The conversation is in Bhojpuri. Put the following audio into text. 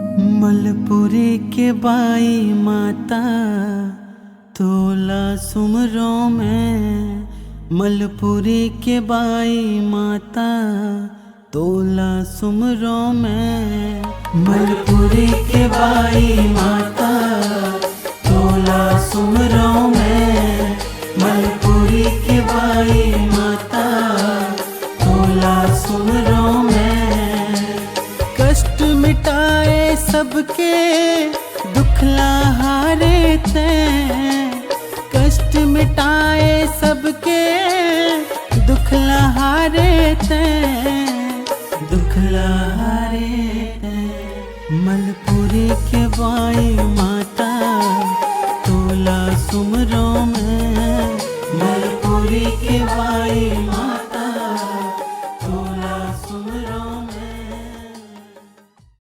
मलपुरी के बाई माता तोला सुमरो में। मलपुरी के बाई माता तोला सुमरो में। मलपुरी के बाई माता तोला सुमरो में। मलपुरी के बाई माता तोला सुमरो में। कष्ट मिटाए सबके दुखला हारे ते। कष्ट मिटाए सबके दुखला हारे ते। दुखला हारे ते। मलपुरी के बाई माता तोला सुमरो